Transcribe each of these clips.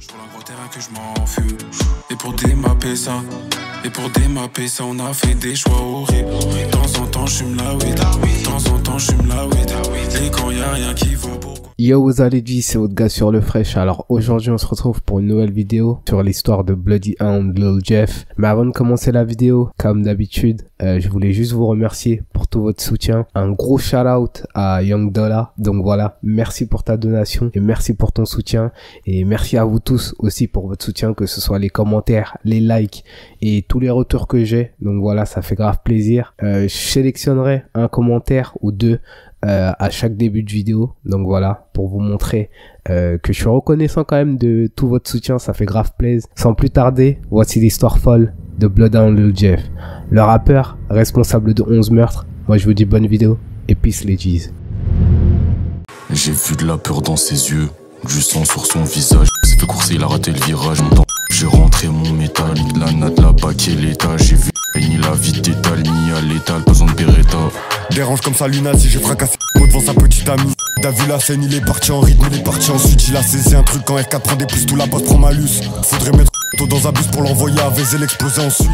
Sur un gros terrain que je m'en fous. Et pour démapper ça, on a fait des choix horribles. De temps en temps, je fume la weed. De temps en temps, je fume la weed. Et quand y a rien qui va, pourquoi? Yo, vous allez dire, c'est votre gars sur le Fresh. Alors aujourd'hui on se retrouve pour une nouvelle vidéo sur l'histoire de Bloody Hound Lil Jeff. Mais avant de commencer la vidéo, comme d'habitude, je voulais juste vous remercier pour tout votre soutien. Un gros shout out à Young Dollar. Donc voilà, merci pour ta donation et merci pour ton soutien. Et merci à vous tous aussi pour votre soutien, que ce soit les commentaires, les likes et tous les retours que j'ai. Donc voilà, ça fait grave plaisir. Je sélectionnerai un commentaire ou deux à chaque début de vidéo. Donc voilà, pour vous montrer que je suis reconnaissant quand même de tout votre soutien, ça fait grave plaisir. Sans plus tarder, voici l'histoire folle de Bloody Hound Lil Jeff, le rappeur responsable de 11 meurtres. Moi je vous dis bonne vidéo et peace les G's. J'ai vu de la peur dans ses yeux, du sang sur son visage. Il s'est fait courser, il a raté le virage. J'ai rentré mon métal, la natte, la baquet, l'état. J'ai vu ni la vie d'étal, ni à l'étal, besoin de Beretta. Dérange comme ça lunatique, j'ai fracassé devant sa petite amie. T'as vu la scène, il est parti en rythme, il est parti ensuite. Il a saisi un truc quand R4 prend des pouces, tout la bosse prend malus. Faudrait mettre dans un bus pour l'envoyer à Vézel exploser ensuite.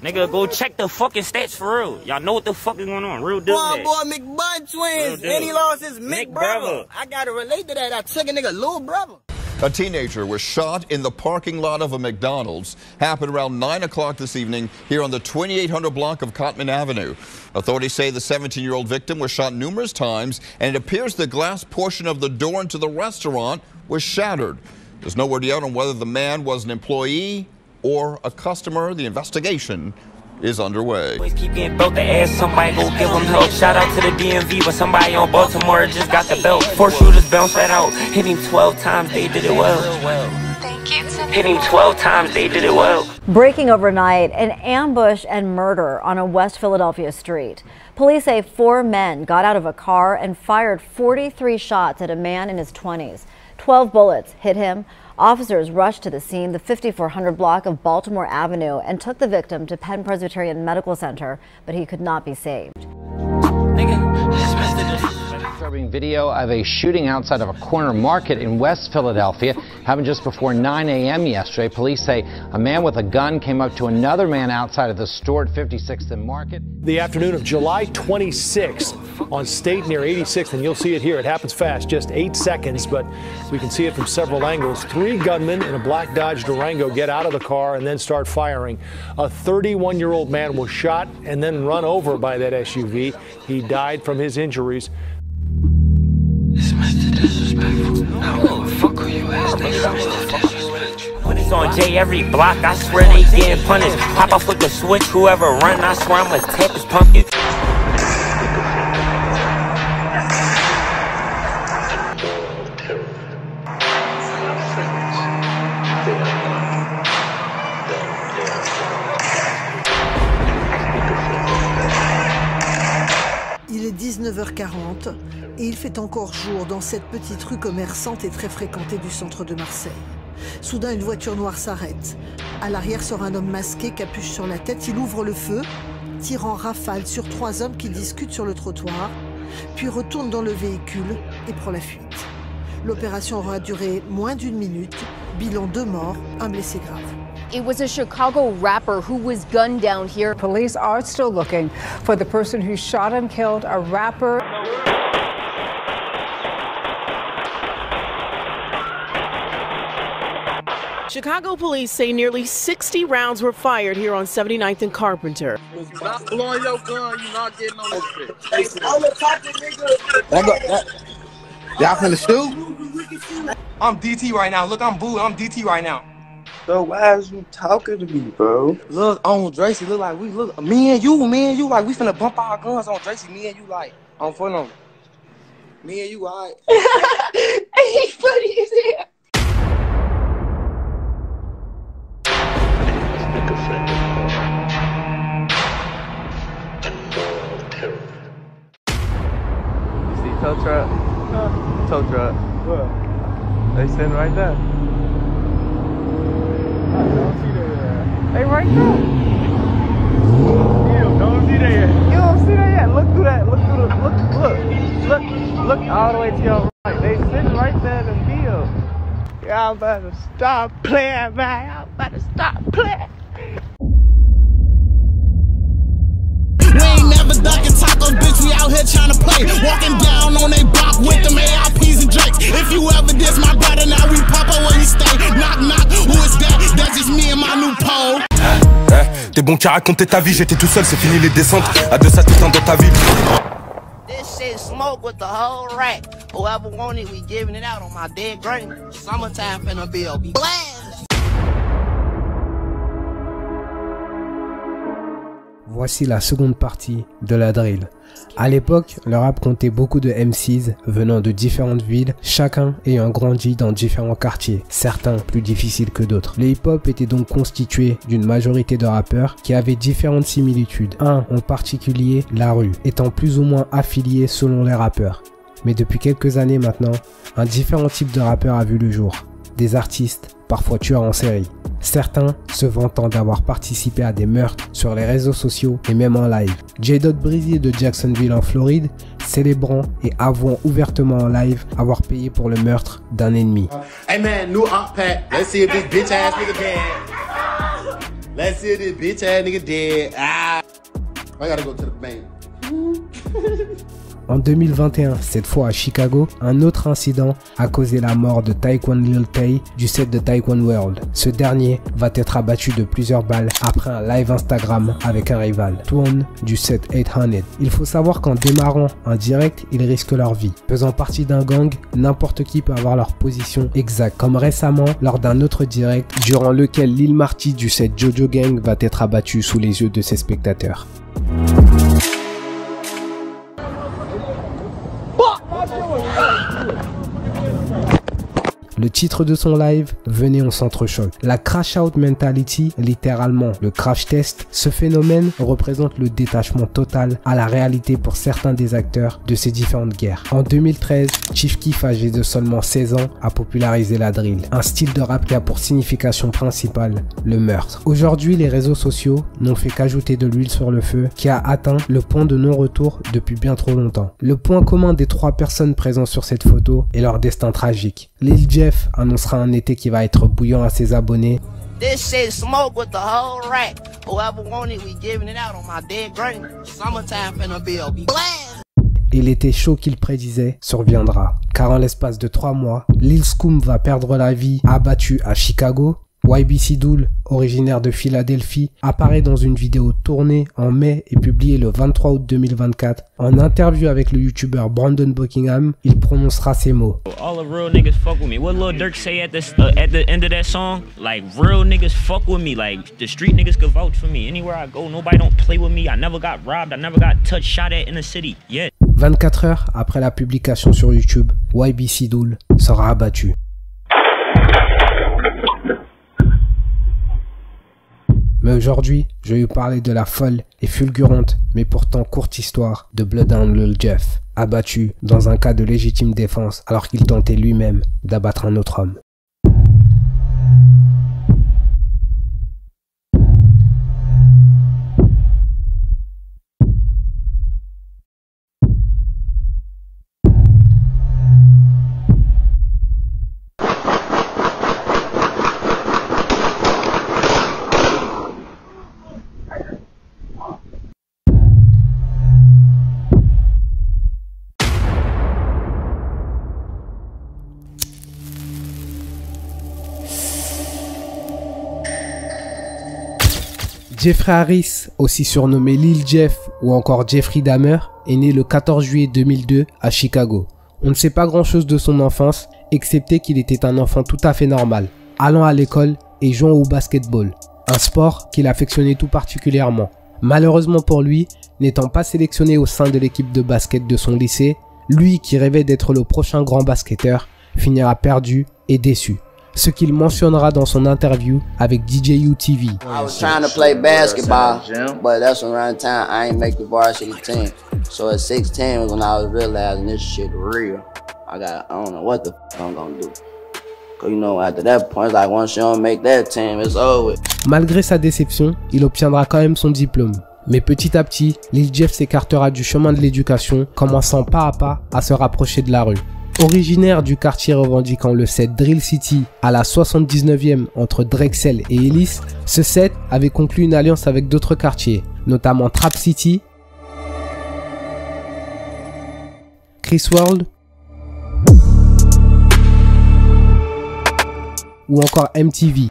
Nigga, go check the fucking stats for real. Y'all know what the fuck is going on. Real deal. Boy, McBud twins. And he lost his Mick brother. I gotta relate to that. I took a nigga little brother. A teenager was shot in the parking lot of a McDonald's. Happened around 9 o'clock this evening here on the 2800 block of Cotman Avenue. Authorities say the 17-year-old victim was shot numerous times, and it appears the glass portion of the door into the restaurant was shattered. There's no word yet on whether the man was an employee or a customer. The investigation is underway. Always keep getting belt the ass, somebody go give them help. Shout out to the DMV, but somebody on Baltimore just got the belt. 4 shooters bounced that out. Hit him 12 times, they did it well. Thank you. Hit him 12 times, they did it well. Breaking overnight, an ambush and murder on a West Philadelphia street. Police say 4 men got out of a car and fired 43 shots at a man in his 20s. 12 bullets hit him. Officers rushed to the scene, the 5400 block of Baltimore Avenue, and took the victim to Penn Presbyterian Medical Center, but he could not be saved. Disturbing video of a shooting outside of a corner market in West Philadelphia. Happened just before 9 a.m. yesterday. Police say a man with a gun came up to another man outside of the store at 56th and Market. The afternoon of July 26th on State near 86th, and you'll see it here. It happens fast, just 8 seconds, but we can see it from several angles. 3 gunmen in a black Dodge Durango get out of the car and then start firing. A 31-year-old man was shot and then run over by that SUV. He died from his injuries. It's Mr. Disrespectful. No, fuck who you ass nigga, Mr. Disrespectful. When it's on J every block, I swear they getting punished. Pop off with the switch, whoever run, I swear I'ma tap his pumpkin. Il est 19h40 et il fait encore jour dans cette petite rue commerçante et très fréquentée du centre de Marseille. Soudain, une voiture noire s'arrête. À l'arrière sort un homme masqué, capuche sur la tête. Il ouvre le feu, tire en rafale sur 3 hommes qui discutent sur le trottoir, puis retourne dans le véhicule et prend la fuite. L'opération aura duré moins d'1 minute. Bilan 2 morts, 1 blessé grave. It was a Chicago rapper who was gunned down here. Police are still looking for the person who shot and killed a rapper. Chicago police say nearly 60 rounds were fired here on 79th and Carpenter. Stop blowing your gun, you're not getting on this shit. Y'all finna shoot? I'm DT right now. Look, I'm booed. I'm DT right now. So why is you talking to me, bro? Look, on Dracy, look like we look. Me and you, like we finna bump our guns on Dracy. Me and you, like on front of me and you, alright. He funny as hell. You see tow truck? Tow truck. What? They sitting right there. I don't see that yet. They right there. You don't see that yet. all the way to your right. They sitting right there in the field. Y'all better stop playing, man. Y'all better stop playing. We ain't never ducking tacos, bitch. We out here trying to play. Walking down on they block with them AIPs and Drakes. If you ever diss my brother, now we pop up where he stay. Knock, knock, who is that? That's just me and my new pole. T'es bon qu'à raconter ta vie, j'étais tout seul, c'est fini les descentes. À deux ça t'éteins dans ta ville. This shit smoke with the whole rack. Whoever want it, we giving it out on my dead grave. Summertime finna be a blast. Voici la seconde partie de la drill. À l'époque, le rap comptait beaucoup de MCs venant de différentes villes, chacun ayant grandi dans différents quartiers, certains plus difficiles que d'autres. Le hip-hop était donc constitué d'une majorité de rappeurs qui avaient différentes similitudes. Un en particulier, la rue, étant plus ou moins affilié selon les rappeurs. Mais depuis quelques années maintenant, un différent type de rappeur a vu le jour. Des artistes, parfois tueurs en série. Certains se vantant d'avoir participé à des meurtres sur les réseaux sociaux et même en live. J-Dot Breezy de Jacksonville en Floride, célébrant et avouant ouvertement en live avoir payé pour le meurtre d'un ennemi. Hey man, new op pack. Let's see if this bitch ass nigga dead. Let's see if this bitch ass nigga dead. Ah, I gotta go to the bank. En 2021, cette fois à Chicago, un autre incident a causé la mort de Taekwon Lil Tay du set de Taekwon World. Ce dernier va être abattu de plusieurs balles après un live Instagram avec un rival, Twon du set 800. Il faut savoir qu'en démarrant un direct, ils risquent leur vie. Faisant partie d'un gang, n'importe qui peut avoir leur position exacte, comme récemment lors d'un autre direct durant lequel Lil Marty du set Jojo Gang va être abattu sous les yeux de ses spectateurs. Le titre de son live, venez on s'entrechoque. La crash out mentality, littéralement le crash test, ce phénomène représente le détachement total à la réalité pour certains des acteurs de ces différentes guerres. En 2013, Chief Keef, âgé de seulement 16 ans, a popularisé la drill, un style de rap qui a pour signification principale le meurtre. Aujourd'hui, les réseaux sociaux n'ont fait qu'ajouter de l'huile sur le feu qui a atteint le point de non-retour depuis bien trop longtemps. Le point commun des trois personnes présentes sur cette photo est leur destin tragique. Lil Jeff annoncera un été qui va être bouillant à ses abonnés. This shit smoke with the whole rack. Whoever want it, we giving it out on my dead grave. Summertime finna be a blast. Et l'été chaud qu'il prédisait surviendra. Car en l'espace de 3 mois, Lil Scoom va perdre la vie abattu à Chicago. YBC Dool, originaire de Philadelphie, apparaît dans une vidéo tournée en mai et publiée le 23 août 2024. En interview avec le youtubeur Brandon Buckingham, il prononcera ces mots. All the real niggas fuck with me. What Lil Durk say at the end of that song? Like, real niggas fuck with me. Like, the street niggas could vouch for me. Anywhere I go, nobody don't play with me. I never got robbed. I never got touched, shot at in the city. Yeah. 24 heures après la publication sur YouTube, YBC Dool sera abattu. Mais aujourd'hui, je vais vous parler de la folle et fulgurante, mais pourtant courte histoire de Bloodhound Lil Jeff, abattu dans un cas de légitime défense alors qu'il tentait lui-même d'abattre un autre homme. Jeffrey Harris, aussi surnommé Lil Jeff ou encore Jeffrey Dahmer, est né le 14 juillet 2002 à Chicago. On ne sait pas grand chose de son enfance, excepté qu'il était un enfant tout à fait normal, allant à l'école et jouant au basketball, un sport qu'il affectionnait tout particulièrement. Malheureusement pour lui, n'étant pas sélectionné au sein de l'équipe de basket de son lycée, lui qui rêvait d'être le prochain grand basketteur finira perdu et déçu. Ce qu'il mentionnera dans son interview avec DJU TV. I was trying to play basketball, but that's around the time I ain't make the varsity team. So at 16 was when I was realizing this shit real. I don't know what the f I'm gonna do. Cause you know, after that point, it's like once you don't make that team, it's over. Malgré sa déception, il obtiendra quand même son diplôme. Mais petit à petit, Lil Jeff s'écartera du chemin de l'éducation, commençant pas à pas à se rapprocher de la rue. Originaire du quartier revendiquant le set Drill City à la 79e entre Drexel et Ellis, ce set avait conclu une alliance avec d'autres quartiers, notamment Trap City, Chris World ou encore MTV,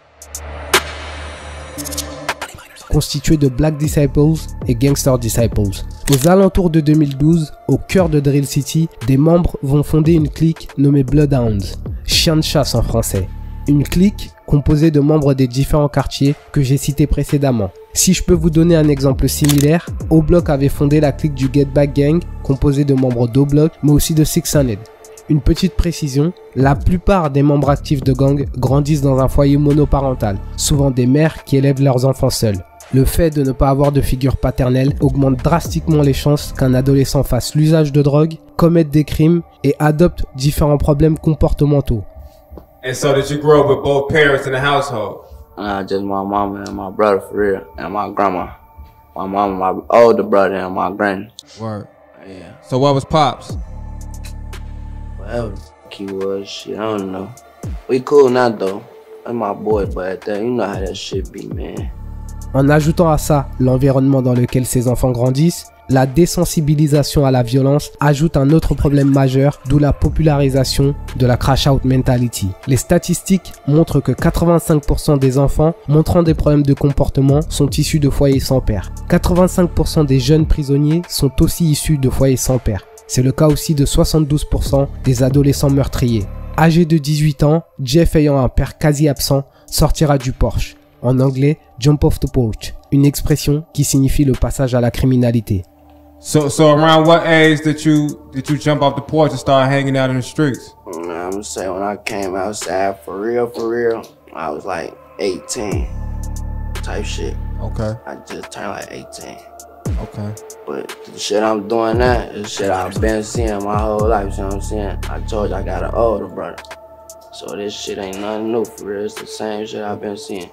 constitué de Black Disciples et Gangster Disciples. Aux alentours de 2012, au cœur de Drill City, des membres vont fonder une clique nommée Bloodhounds, chien de chasse en français. Une clique composée de membres des différents quartiers que j'ai cités précédemment. Si je peux vous donner un exemple similaire, O-Block avait fondé la clique du Get Back Gang, composée de membres d'O-Block, mais aussi de 600. Une petite précision, la plupart des membres actifs de gang grandissent dans un foyer monoparental, souvent des mères qui élèvent leurs enfants seuls. Le fait de ne pas avoir de figure paternelle augmente drastiquement les chances qu'un adolescent fasse l'usage de drogue, commette des crimes et adopte différents problèmes comportementaux. And so did you grow up with both parents in the household? Just my mama and my brother for real, and my grandma. My mama, my older brother, and my granny. Word. Yeah. So what was Pops? Whatever the fuck he was, shit, I don't know. We cool now though. That's my boy, but at that, you know how that shit be, man. En ajoutant à ça l'environnement dans lequel ces enfants grandissent, la désensibilisation à la violence ajoute un autre problème majeur, d'où la popularisation de la crash out mentality. Les statistiques montrent que 85% des enfants montrant des problèmes de comportement sont issus de foyers sans père. 85% des jeunes prisonniers sont aussi issus de foyers sans père. C'est le cas aussi de 72% des adolescents meurtriers. Âgé de 18 ans, Jeff ayant un père quasi absent sortira du porche. En anglais, jump off the porch, une expression qui signifie le passage à la criminalité. So around what age did you jump off the porch and start hanging out in the streets? I'm gonna say when I came outside for real, I was like 18 type shit. Okay. I just turned like 18. Okay. But the shit I'm doing now is shit I've been seeing my whole life, you know what I'm saying? I told you I got an older brother. So this shit ain't nothing new for real, it's the same shit I've been seeing.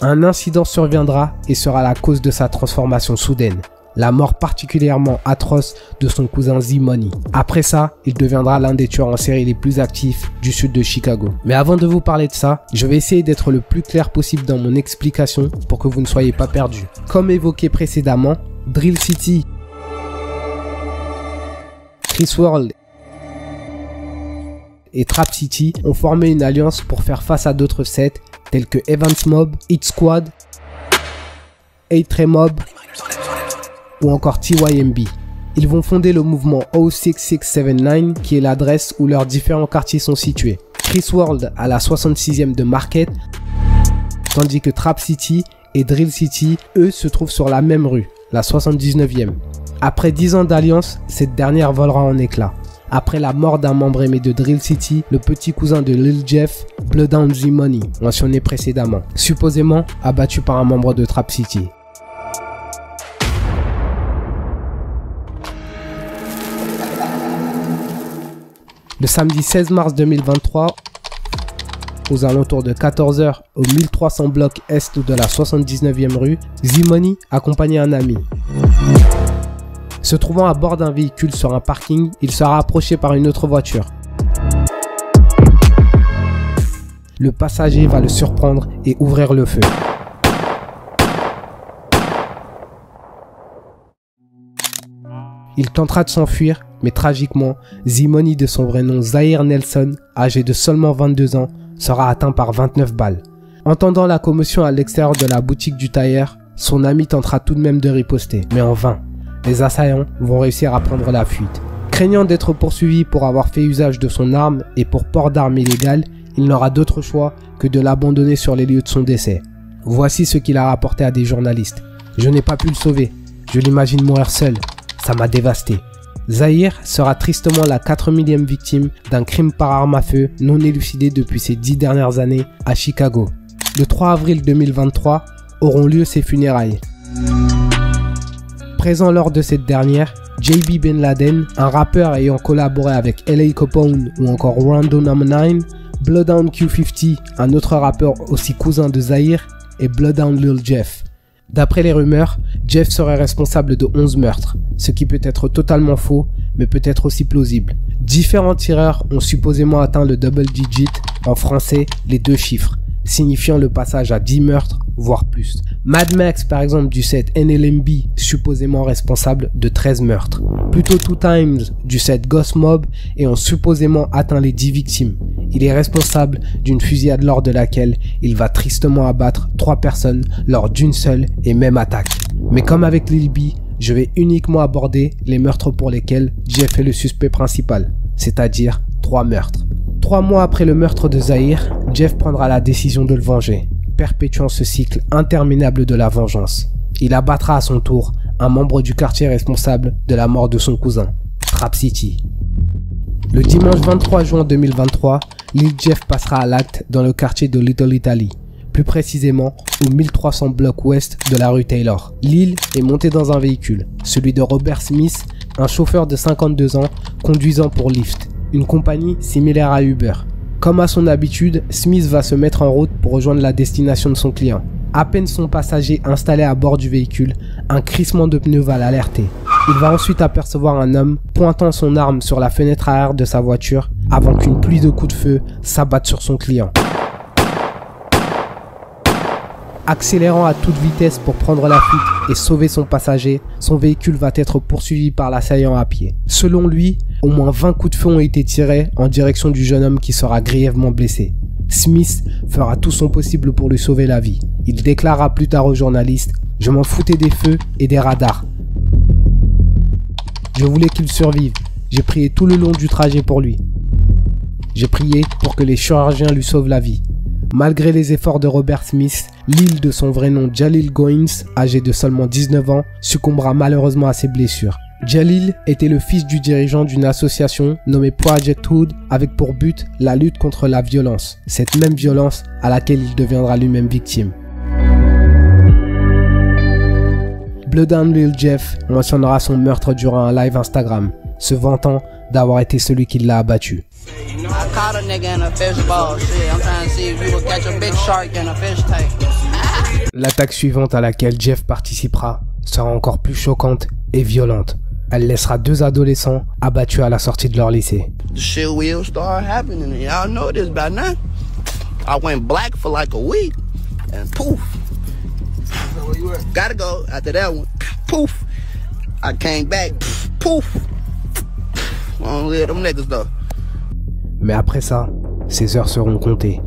Un incident surviendra et sera la cause de sa transformation soudaine. La mort particulièrement atroce de son cousin Z-Money. Après ça, il deviendra l'un des tueurs en série les plus actifs du sud de Chicago. Mais avant de vous parler de ça, je vais essayer d'être le plus clair possible dans mon explication pour que vous ne soyez pas perdus. Comme évoqué précédemment, Drill City, Chris World et Trap City ont formé une alliance pour faire face à d'autres sets tels que Evans Mob, Hit Squad, A-Tray Mob ou encore TYMB. Ils vont fonder le mouvement 06679 qui est l'adresse où leurs différents quartiers sont situés. Chris World à la 66e de Market, tandis que Trap City et Drill City, eux, se trouvent sur la même rue, la 79e. Après 10 ans d'alliance, cette dernière volera en éclats. Après la mort d'un membre aimé de Drill City, le petit cousin de Lil Jeff, Bloodhounds Z-Money, mentionné précédemment, supposément abattu par un membre de Trap City. Le samedi 16 mars 2023, aux alentours de 14 h au 1300 bloc est de la 79e rue, Z-Money accompagnait un ami. Se trouvant à bord d'un véhicule sur un parking, il sera approché par une autre voiture. Le passager va le surprendre et ouvrir le feu. Il tentera de s'enfuir, mais tragiquement, Z-Money de son vrai nom Zahir Nelson, âgé de seulement 22 ans, sera atteint par 29 balles. Entendant la commotion à l'extérieur de la boutique du tailleur, son ami tentera tout de même de riposter, mais en vain. Les assaillants vont réussir à prendre la fuite. Craignant d'être poursuivi pour avoir fait usage de son arme et pour port d'armes illégales, il n'aura d'autre choix que de l'abandonner sur les lieux de son décès. Voici ce qu'il a rapporté à des journalistes. Je n'ai pas pu le sauver. Je l'imagine mourir seul. Ça m'a dévasté. Zahir sera tristement la 4000e victime d'un crime par arme à feu non élucidé depuis ces 10 dernières années à Chicago. Le 3 avril 2023 auront lieu ses funérailles. Présent lors de cette dernière, JB Ben Laden, un rappeur ayant collaboré avec LA Capone ou encore Rondo No. 9, Bloodhound Q50, un autre rappeur aussi cousin de Zahir, et Bloodhound Lil Jeff. D'après les rumeurs, Jeff serait responsable de 11 meurtres, ce qui peut être totalement faux, mais peut être aussi plausible. Différents tireurs ont supposément atteint le double digit, en français les 2 chiffres, signifiant le passage à 10 meurtres, voire plus. Mad Max par exemple du set NLMB, supposément responsable de 13 meurtres. Pluto 2 Times du set Ghost Mob ayant supposément atteint les 10 victimes. Il est responsable d'une fusillade lors de laquelle il va tristement abattre 3 personnes lors d'une seule et même attaque. Mais comme avec Lil B, je vais uniquement aborder les meurtres pour lesquels Jeff est le suspect principal, c'est-à-dire 3 meurtres. 3 mois après le meurtre de Zahir, Jeff prendra la décision de le venger, perpétuant ce cycle interminable de la vengeance. Il abattra à son tour un membre du quartier responsable de la mort de son cousin, Trap City. Le dimanche 23 juin 2023, Lil Jeff passera à l'acte dans le quartier de Little Italy, plus précisément au 1300 bloc ouest de la rue Taylor. Lil est monté dans un véhicule, celui de Robert Smith, un chauffeur de 52 ans conduisant pour Lyft, une compagnie similaire à Uber. Comme à son habitude, Smith va se mettre en route pour rejoindre la destination de son client. À peine son passager installé à bord du véhicule, un crissement de pneus va l'alerter. Il va ensuite apercevoir un homme pointant son arme sur la fenêtre arrière de sa voiture avant qu'une pluie de coups de feu s'abatte sur son client. Accélérant à toute vitesse pour prendre la fuite et sauver son passager, son véhicule va être poursuivi par l'assaillant à pied. Selon lui, au moins 20 coups de feu ont été tirés en direction du jeune homme qui sera grièvement blessé. Smith fera tout son possible pour lui sauver la vie. Il déclara plus tard aux journalistes « Je m'en foutais des feux et des radars. Je voulais qu'il survive. J'ai prié tout le long du trajet pour lui. J'ai prié pour que les chirurgiens lui sauvent la vie. » Malgré les efforts de Robert Smith, Lil, de son vrai nom Jalil Goins, âgé de seulement 19 ans, succombera malheureusement à ses blessures. Jalil était le fils du dirigeant d'une association nommée Project Hood avec pour but la lutte contre la violence, cette même violence à laquelle il deviendra lui-même victime. Bloodhound Lil Jeff mentionnera son meurtre durant un live Instagram, se vantant d'avoir été celui qui l'a abattu. L'attaque suivante à laquelle Jeff participera sera encore plus choquante et violente. Elle laissera 2 adolescents abattus à la sortie de leur lycée. The shit will start happening. Y'all know this by now. I went black for like a week, and poof. Gotta go after that one. Poof. I came back. Poof. I don't live them niggas though. Mais après ça, ses heures seront comptées.